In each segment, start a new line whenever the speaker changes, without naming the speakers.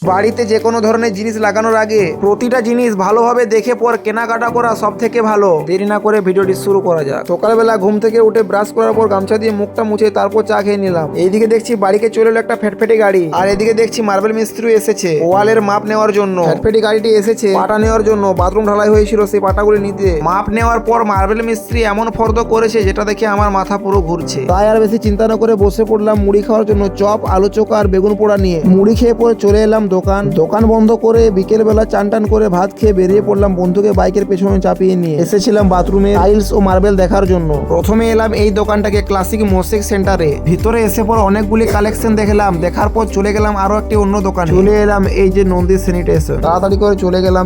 বাড়িতে যে কোনো ধরনের জিনিস লাগানোর আগে প্রতিটা জিনিস ভালোভাবে দেখে পর কেনাকাটা করা সব থেকে ভালো। দেরি না করে ভিডিওটি শুরু করা যাক। সকালবেলা ঘুম থেকে উঠে ব্রাশ করার পর গামছা দিয়ে মুখটা মুছে তারপর চা খেয়ে নিলাম। এইদিকে দেখছি বাড়িতে চলে এলো একটা ফেটফেটে গাড়ি, আর এদিকে দেখছি মার্বেল মিস্ত্রি এসেছে ওয়ালের মাপ নেওয়ার জন্য। ফেটফেটে গাড়িটি এসেছে পাটা নেওয়ার জন্য, বাথরুম ঢালাই হয়েছিল সেই পাটাগুলি নিতে। মাপ নেওয়ার পর মার্বেল মিস্ত্রি এমন ফর্দ করেছে যেটা দেখে আমার মাথা পুরো ঘুরছে। তাই আর বেশি চিন্তা না করে বসে পড়লাম মুড়ি খাওয়ার জন্য চপ, আলু চোখা আর বেগুন পোড়া নিয়ে। মুড়ি খেয়ে পরে চলে এলাম দোকান বন্ধ করে বিকেল বেলা চান টান করে ভাত খেয়ে বেরিয়ে পড়লাম বন্ধুকে বাইকের পেছনে চাপিয়ে নিয়ে। এসেছিলাম বাথরুমে টাইলস ও মার্বেল দেখার জন্য। প্রথমে এলাম এই দোকানটাকে ক্লাসিক মোসেক সেন্টারে। ভিতরে এসে পর অনেকগুলি কালেকশন দেখলাম, দেখার পর চলে গেলাম আরো একটি অন্য দোকান। চলে এলাম এই যে নন্দী স্যানিটেশন। তাড়াতাড়ি করে চলে গেলাম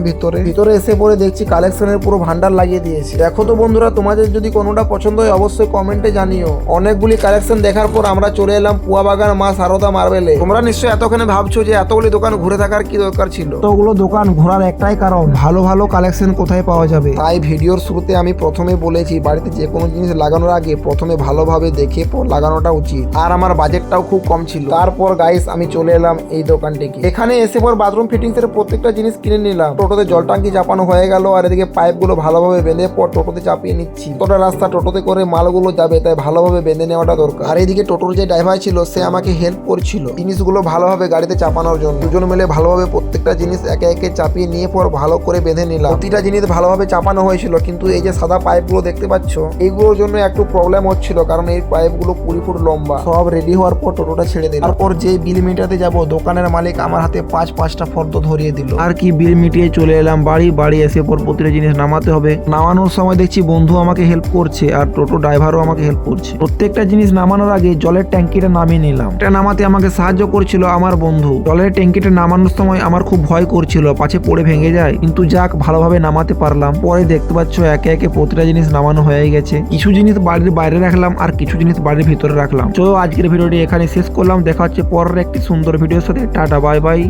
ভিতরে এসে পরে দেখছি কালেকশনের পুরো ভান্ডার লাগিয়ে দিয়েছে। দেখো তো বন্ধুরা, তোমাদের যদি কোনোটা পছন্দ হয় অবশ্যই কমেন্টে জানিও। অনেকগুলি কালেকশন দেখার পর আমরা চলে এলাম পুয়াবাগান মা সারদা মার্বেলে। তোমরা নিশ্চয়ই এতক্ষণে ভাবছো যে এতগুলি দোকান ঘুরে থাকার কি দরকার ছিল। এতগুলো দোকান ঘোরার একটাই কারণ, ভালো ভালো কালেকশন কোথায় পাওয়া যাবে। তাই ভিডিওর শুরুতে আমি প্রথমে বলেছি বাড়িতে যে কোনো জিনিস লাগানোর আগে প্রথমে ভালোভাবে দেখে পর লাগানোটা উচিত। আর আমার বাজেটটাও খুব কম ছিল। তারপর গাইস আমি চলে এলাম এই দোকানটিকে। এখানে এসে পর বাথরুম ফিটিংস এর প্রত্যেকটা জিনিস কিনে নিলাম। টোটোতে জল টাঙ্কি চাপানো হয়ে গেল, আর এদিকে পাইপ গুলো ভালোভাবে বেঁধে পর টোটোতে চাপিয়ে নিচ্ছি। কতটা রাস্তা টোটোতে করে মালগুলো যাবে, তাই ভালোভাবে বেঁধে নেওয়াটা দরকার। আর এইদিকে টোটোর যে ড্রাইভার ছিল সে আমাকে হেল্প করছিল জিনিসগুলো ভালোভাবে গাড়িতে চাপানোর জন্য। দুজন মিলে ভালোভাবে প্রত্যেকটা জিনিস একে একে চাপিয়ে নিয়ে পর ভালো করে বেঁধে নিলাম। প্রতিটা জিনিস ভালোভাবে চাপানো হয়েছিল, কিন্তু এই যে সাদা পাইপগুলো দেখতে পাচ্ছ এইগুলোর জন্য একটু প্রবলেম হচ্ছিল, কারণ এই পাইপগুলো 20 ফুট লম্বা। সব রেডি হওয়ার পর টোটোটা ছেড়ে দিল। তারপর যে বিল মিটাতে যাব দোকানের মালিক আমার হাতে পাঁচটা ফর্দ ধরিয়ে দিল। আর কি বিল মিটিয়ে চলে এলাম বাড়ি এসে পর প্রতিটা জিনিস নামাতে হবে। নামানোর সময় দেখছি বন্ধু আমাকে হেল্প করছে আর টোটো ড্রাইভারও আমাকে হেল্প করছে। প্রত্যেকটা জিনিস নামানোর আগে জলের ট্যাঙ্কিটা নামিয়ে নিলাম। এটা নামাতে আমাকে সাহায্য করছিল আমার বন্ধু। জলের ট্যাঙ্কিটা নামানোর সময় আমার খুব ভয় করছিল পাছে পড়ে ভেঙে যায়, কিন্তু যাক ভালোভাবে নামাতে পারলাম। পরে দেখতে পাচ্ছ একে একে প্রতিটা জিনিস নামানো হয়ে গেছে। কিছু জিনিস বাড়ির বাইরে রাখলাম আর কিছু জিনিস বাড়ির ভিতরে রাখলাম। তো আজকের ভিডিওটি এখানে শেষ করলাম। দেখা হচ্ছে পরের একটি সুন্দর ভিডিওর সাথে। Tata bye bye.